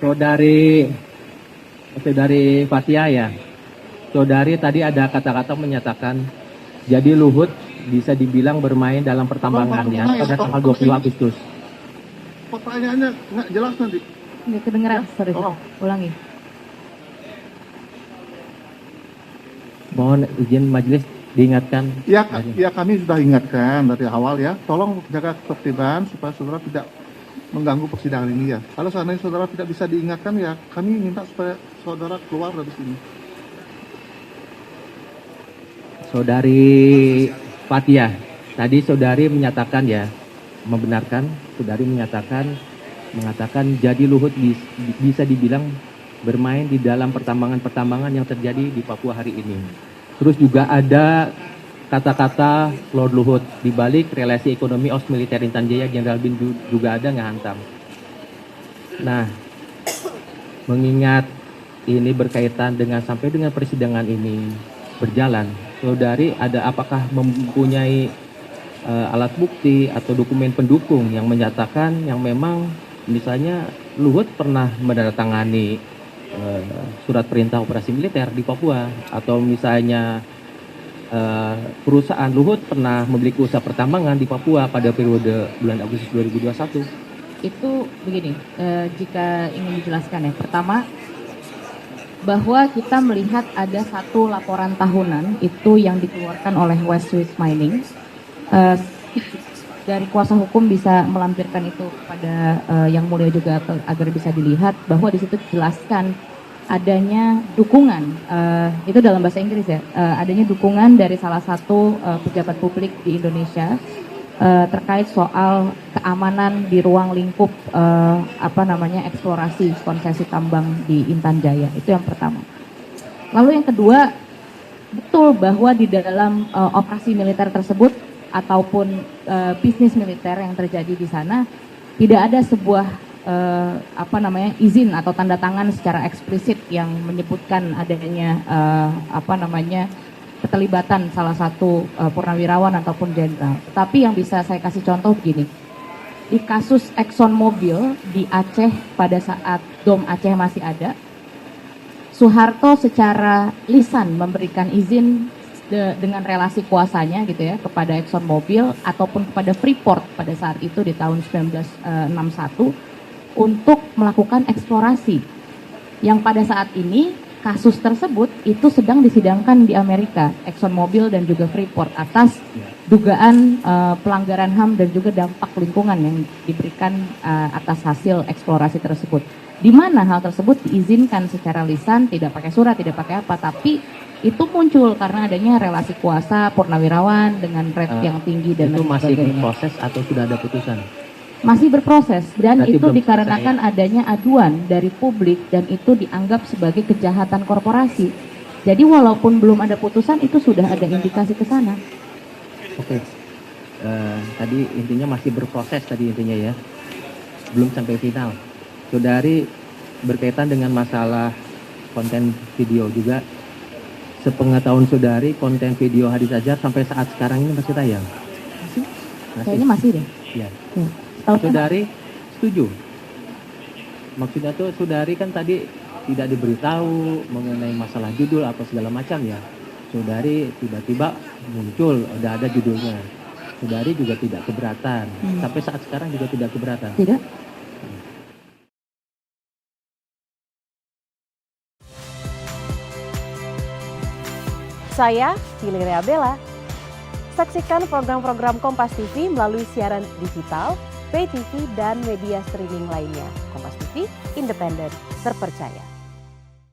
Saudari Fathia ya. Saudari tadi ada kata-kata menyatakan jadi Luhut bisa dibilang bermain dalam pertambangan ya pada tanggal 20 Agustus. Pertanyaannya nggak jelas nanti. Nggak kedengeran, sorry. Ulangi. Mohon izin majelis diingatkan. Ya kami sudah ingatkan dari awal ya. Tolong jaga ketertiban supaya saudara tidak mengganggu persidangan ini ya. Kalau seandainya saudara tidak bisa diingatkan ya kami minta supaya saudara keluar dari sini. Saudari Fathia, tadi saudari menyatakan ya, membenarkan, saudari mengatakan jadi Luhut bisa dibilang bermain di dalam pertambangan-pertambangan yang terjadi di Papua hari ini. Terus juga ada kata-kata Lord Luhut di balik relasi ekonomi OS Militer Intan Jaya Jenderal Bin juga ada ngehantam. Nah, mengingat ini berkaitan dengan sampai dengan persidangan ini berjalan, saudari apakah mempunyai alat bukti atau dokumen pendukung yang menyatakan yang memang misalnya Luhut pernah menandatangani surat perintah operasi militer di Papua, atau misalnya perusahaan Luhut pernah memiliki usaha pertambangan di Papua pada periode bulan Agustus 2021? Itu begini, jika ingin dijelaskan ya, pertama bahwa kita melihat ada satu laporan tahunan itu yang dikeluarkan oleh West Swiss Mining. Dari kuasa hukum bisa melampirkan itu kepada yang mulia juga agar bisa dilihat bahwa di situ dijelaskan adanya dukungan, itu dalam bahasa Inggris ya, adanya dukungan dari salah satu pejabat publik di Indonesia terkait soal keamanan di ruang lingkup eksplorasi konsesi tambang di Intan Jaya. Itu yang pertama. Lalu yang kedua, betul bahwa di dalam operasi militer tersebut ataupun bisnis militer yang terjadi di sana tidak ada sebuah izin atau tanda tangan secara eksplisit yang menyebutkan adanya keterlibatan salah satu purnawirawan ataupun jenderal. Tapi yang bisa saya kasih contoh begini, di kasus Exxon Mobil di Aceh pada saat Dom Aceh masih ada, Soeharto secara lisan memberikan izin dengan relasi kuasanya gitu ya kepada Exxon Mobil ataupun kepada Freeport pada saat itu di tahun 1961 untuk melakukan eksplorasi yang pada saat ini kasus tersebut itu sedang disidangkan di Amerika, Exxon Mobil dan juga Freeport atas dugaan pelanggaran HAM dan juga dampak lingkungan yang diberikan atas hasil eksplorasi tersebut. Di mana hal tersebut diizinkan secara lisan, tidak pakai surat, tidak pakai apa, tapi itu muncul karena adanya relasi kuasa purnawirawan dengan rate yang tinggi dan itu masih berproses atau sudah ada putusan? Masih berproses dan berarti itu dikarenakan adanya aduan dari publik dan itu dianggap sebagai kejahatan korporasi. Jadi walaupun belum ada putusan itu sudah ada indikasi ke sana. Oke. Tadi intinya masih berproses tadi intinya ya. Belum sampai final. Saudari berkaitan dengan masalah konten video juga. Sepengetahuan saudari, konten video Hadis Azhar sampai saat sekarang ini masih tayang? Masih? Kayaknya masih deh. Iya. Ya. Saudari setuju? Maksudnya tuh saudari kan tadi tidak diberitahu mengenai masalah judul apa segala macam ya. Saudari tiba-tiba muncul, udah ada judulnya. Saudari juga tidak keberatan. Sampai saat sekarang juga tidak keberatan? Tidak. Saya Valeria Bella. Saksikan program-program Kompas TV melalui siaran digital, pay TV, dan media streaming lainnya. Kompas TV, independen, terpercaya.